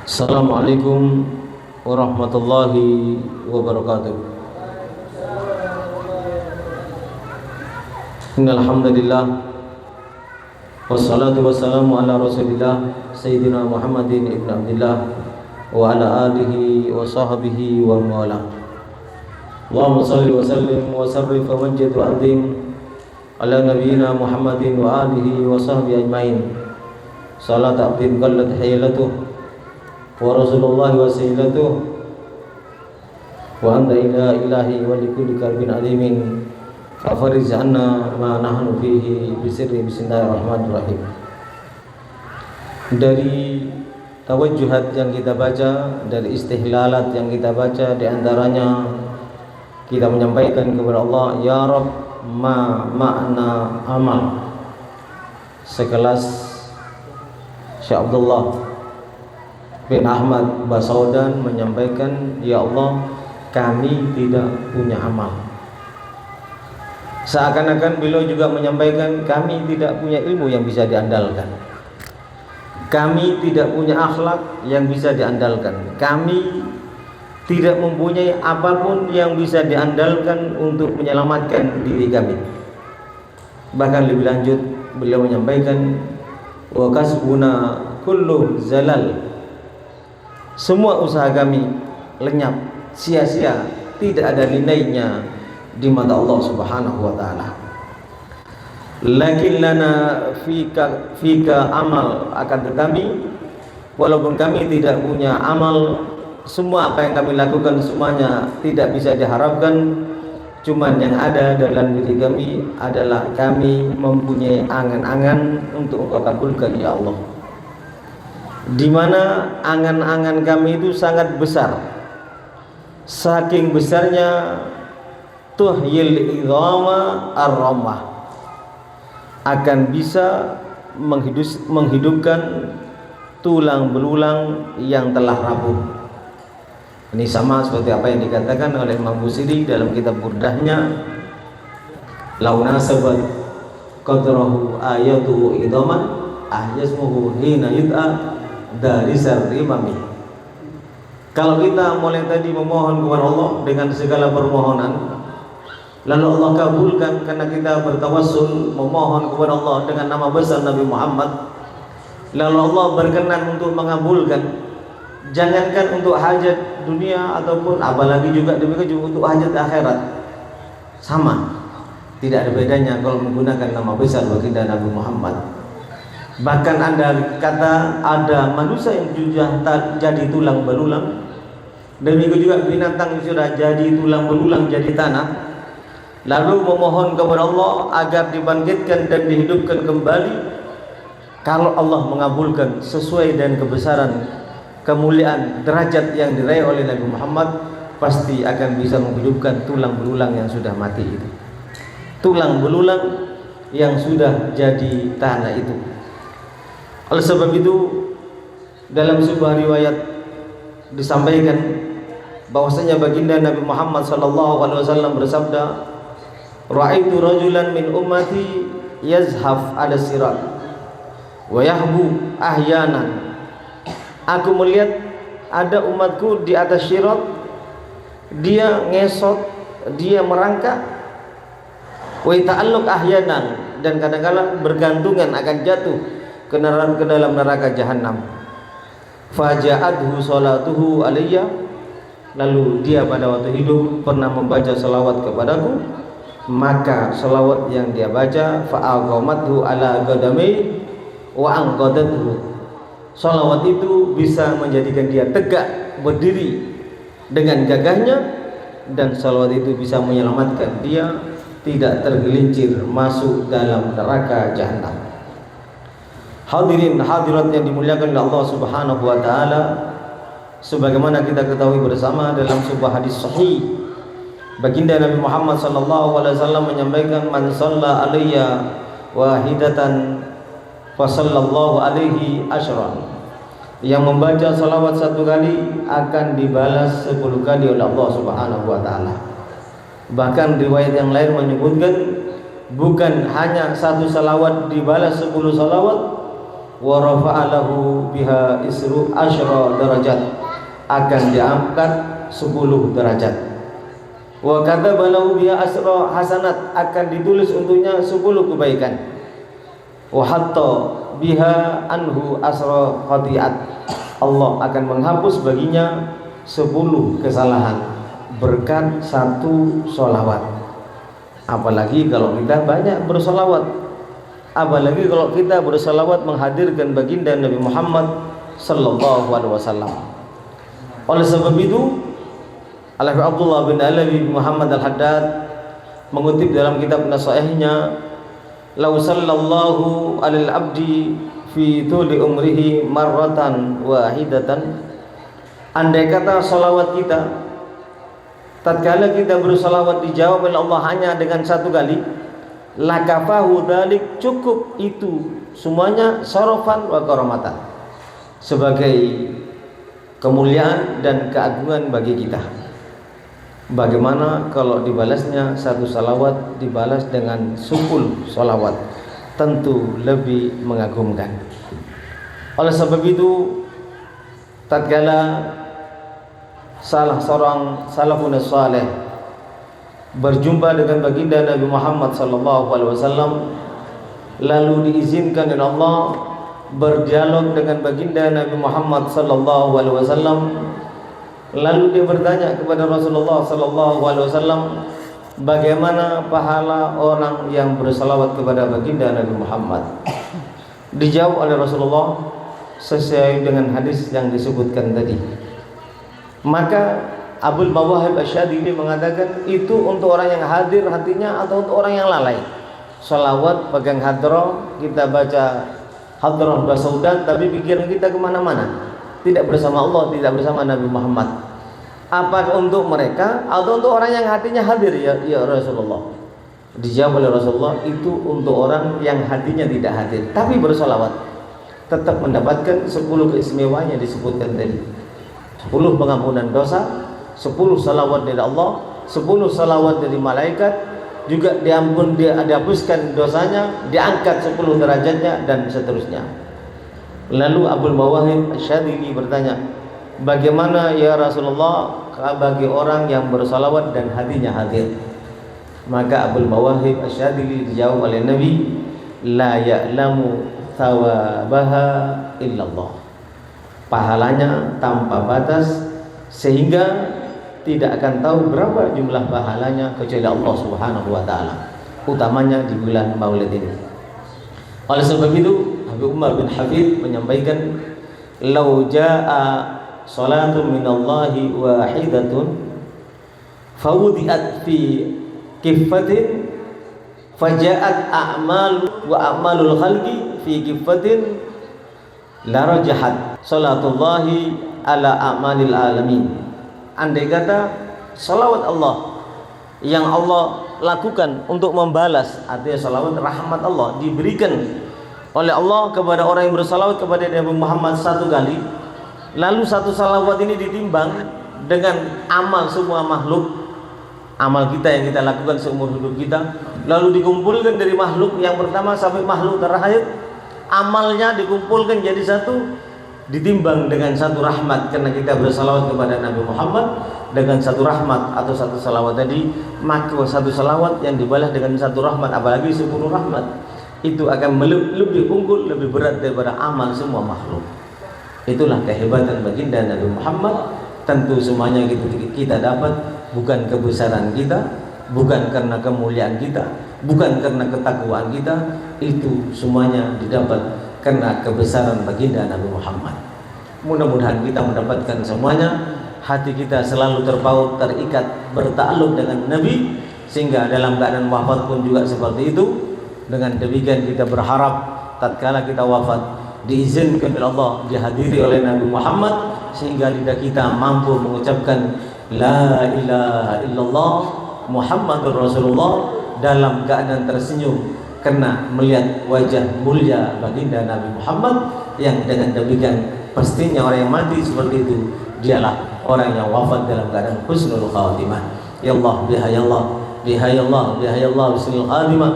Assalamualaikum warahmatullahi wabarakatuh. Innal hamdalillah wassalatu wassalamu ala Rasulillah Sayyidina Muhammadin ibn Abdillah wa ala alihi wa sahbihi wa mawala. Allahumma salli wa sallim wa sarrif wa majid wa azim ala nabiyyina Muhammadin wa alihi wa sahbihi ajmain. Salat abdin qallat haylatuh wa Rasulullah wasilatuh wa anta ila ilahi wa likulli karbin alimin fafariz anna ma nahnu fihi bisirri bismillahirrahmanirrahim. Dari tawajjuhat yang kita baca, dari istihlalat yang kita baca, di antaranya kita menyampaikan kepada Allah, ya Rabb, ma makna amal. Sekelas Syekh Abdullah bin Ahmad Basaudan menyampaikan, ya Allah, kami tidak punya amal. Seakan-akan beliau juga menyampaikan, kami tidak punya ilmu yang bisa diandalkan, kami tidak punya akhlak yang bisa diandalkan, kami tidak mempunyai apapun yang bisa diandalkan untuk menyelamatkan diri kami. Bahkan lebih lanjut beliau menyampaikan, wa kasbuna kullu zalal, semua usaha kami lenyap, sia-sia, tidak ada nilainya di mata Allah Subhanahu wa taala. Lakin lana fika amal, akan tetapi walaupun kami tidak punya amal, semua apa yang kami lakukan semuanya tidak bisa diharapkan. Cuman yang ada dalam diri kami adalah kami mempunyai angan-angan untuk Engkau kabulkan, ya Allah. Di mana angan-angan kami itu sangat besar, saking besarnya tuhyil idhama ar-ramah, akan bisa menghidupkan tulang belulang yang telah rapuh. Ini sama seperti apa yang dikatakan oleh Imam Busiri dalam kitab Burdahnya, launa sabat qadrahu ayatuhu idhaman ahyasmuhu hina yud'a dari sarimami. Kalau kita mulai tadi memohon kepada Allah dengan segala permohonan, lalu Allah kabulkan karena kita bertawassul memohon kepada Allah dengan nama besar Nabi Muhammad, lalu Allah berkenan untuk mengabulkan, jangankan untuk hajat dunia ataupun apalagi juga demikian juga untuk hajat akhirat, sama, tidak ada bedanya kalau menggunakan nama besar baginda Nabi Muhammad. Bahkan Anda kata ada manusia yang sudah jadi tulang belulang, demikian juga binatang yang sudah jadi tulang belulang, jadi tanah, lalu memohon kepada Allah agar dibangkitkan dan dihidupkan kembali. Kalau Allah mengabulkan sesuai dengan kebesaran, kemuliaan, derajat yang diraih oleh Nabi Muhammad, pasti akan bisa menghidupkan tulang belulang yang sudah mati itu, tulang belulang yang sudah jadi tanah itu. Oleh sebab itu, dalam sebuah riwayat disampaikan bahwasanya baginda Nabi Muhammad SAW bersabda, ra'aitu rajulan min ummati yazhaf ala sirat wa yahbu ahyanan. Aku melihat ada umatku di atas sirat, dia ngesot, dia merangkak, wa ta'alluq ahyanan, dan kadang-kadang bergantungan akan jatuh ke dalam neraka jahanam. Faja'adhu salatuhu alayya, lalu dia pada waktu hidup pernah membaca salawat kepadaku, maka salawat yang dia baca fa'aqamathu ala qadami wa anqadathu, salawat itu bisa menjadikan dia tegak berdiri dengan gagahnya, dan salawat itu bisa menyelamatkan dia tidak tergelincir masuk dalam neraka jahanam. Hadirin hadirat yang dimuliakan oleh Allah Subhanahu wa taala, sebagaimana kita ketahui bersama dalam sebuah hadis sahih, baginda Nabi Muhammad sallallahu alaihi wasallam menyampaikan, man shalla alayya wahidatan fa sallallahu alaihi asyran, yang membaca salawat satu kali akan dibalas 10 kali oleh Allah Subhanahu wa taala. Bahkan riwayat yang lain menyebutkan bukan hanya satu salawat dibalas 10 salawat, wa rafa'alahu biha isru asyra darajat, akan diangkat 10 derajat. Wa kataba lahu biha asra hasanat, akan ditulis untuknya 10 kebaikan. Wa hatta biha anhu asra khati'at, Allah akan menghapus baginya 10 kesalahan berkat 1 sholawat. Apalagi kalau kita banyak bersolawat, apalagi kalau kita bersolawat menghadirkan baginda Nabi Muhammad sallallahu alaihi wasallam. Oleh sebab itu, Abdullah bin Alawi Muhammad Al-Haddad mengutip dalam kitab Nasaihnya, "Lau sallallahu alal abdi fi tuli umrihi marratan wahidatan." Andai kata salawat kita, tatkala kita bersalawat dijawab oleh Allah hanya dengan 1 kali, lakafahu dzalik, cukup itu semuanya sarafan wa karamatan, sebagai kemuliaan dan keagungan bagi kita. Bagaimana kalau dibalasnya 1 salawat dibalas dengan 10 salawat, tentu lebih mengagumkan. Oleh sebab itu, tatkala salah seorang salafun saleh berjumpa dengan baginda Nabi Muhammad sallallahu alaihi wasallam, lalu diizinkan oleh Allah berdialog dengan baginda Nabi Muhammad sallallahu alaihi wasallam, lalu dia bertanya kepada Rasulullah sallallahu alaihi wasallam, bagaimana pahala orang yang bersalawat kepada baginda Nabi Muhammad? Dijawab oleh Rasulullah sesuai dengan hadis yang disebutkan tadi. Maka Abul Mawahib Asy-Syadzili mengatakan itu untuk orang yang hadir hatinya atau untuk orang yang lalai. Salawat pegang hadrah, kita baca hadrah basaudan, tapi pikiran kita kemana-mana, tidak bersama Allah, tidak bersama Nabi Muhammad. Apa untuk mereka atau untuk orang yang hatinya hadir ya Rasulullah? Dijawab oleh Rasulullah, itu untuk orang yang hatinya tidak hadir tapi bersolawat, tetap mendapatkan 10 keistimewaan yang disebutkan tadi. 10 pengampunan dosa, 10 salawat dari Allah, 10 salawat dari malaikat, juga dihapuskan dosanya, diangkat 10 derajatnya, dan seterusnya. Lalu Abul Mawahib Asy-Syadzili bertanya, bagaimana ya Rasulullah bagi orang yang bersalawat dan hatinya hadir? Maka Abul Mawahib Asy-Syadzili dijawab oleh Nabi, la ya'lamu thawabaha illallah, pahalanya tanpa batas, sehingga tidak akan tahu berapa jumlah pahalanya kecuali Allah Subhanahu wa taala, utamanya di bulan Maulid ini. Oleh sebab itu, Habib Umar bin Habib menyampaikan, "Lau jaa salatun minallahi wahidatun fawudiat fi kiffatin fajaat a'mal wa a'malul khalqi fi kiffatin la rajahat salatullahi ala a'malil alamin." Andai kata salawat Allah yang Allah lakukan untuk membalas, artinya salawat rahmat Allah diberikan oleh Allah kepada orang yang bersalawat kepada Nabi Muhammad 1 kali, lalu 1 salawat ini ditimbang dengan amal semua makhluk, amal kita yang kita lakukan seumur hidup kita, lalu dikumpulkan dari makhluk yang pertama sampai makhluk terakhir, amalnya dikumpulkan jadi 1, ditimbang dengan 1 rahmat karena kita bersalawat kepada Nabi Muhammad, dengan 1 rahmat atau 1 salawat tadi, maka 1 salawat yang dibalas dengan 1 rahmat, apalagi 10 rahmat, itu akan lebih unggul, lebih berat daripada amal semua makhluk. Itulah kehebatan baginda Nabi Muhammad. Tentu semuanya kita dapat bukan kebesaran kita, bukan karena kemuliaan kita, bukan karena ketakwaan kita, itu semuanya didapat karena kebesaran baginda Nabi Muhammad. Mudah-mudahan kita mendapatkan semuanya, hati kita selalu terpaut, terikat, bertakluk dengan Nabi, sehingga dalam keadaan wafat pun juga seperti itu. Dengan demikian kita berharap tatkala kita wafat diizinkan oleh Allah dihadiri oleh Nabi Muhammad, sehingga lidah kita mampu mengucapkan la ilaha illallah Muhammadur Rasulullah dalam keadaan tersenyum karena melihat wajah mulia baginda Nabi Muhammad, yang dengan demikian pastinya orang yang mati seperti itu dialah orang yang wafat dalam keadaan husnul khatimah. Ya Allah, bihayallah, bihayallah, bihayallah husnul khatimah.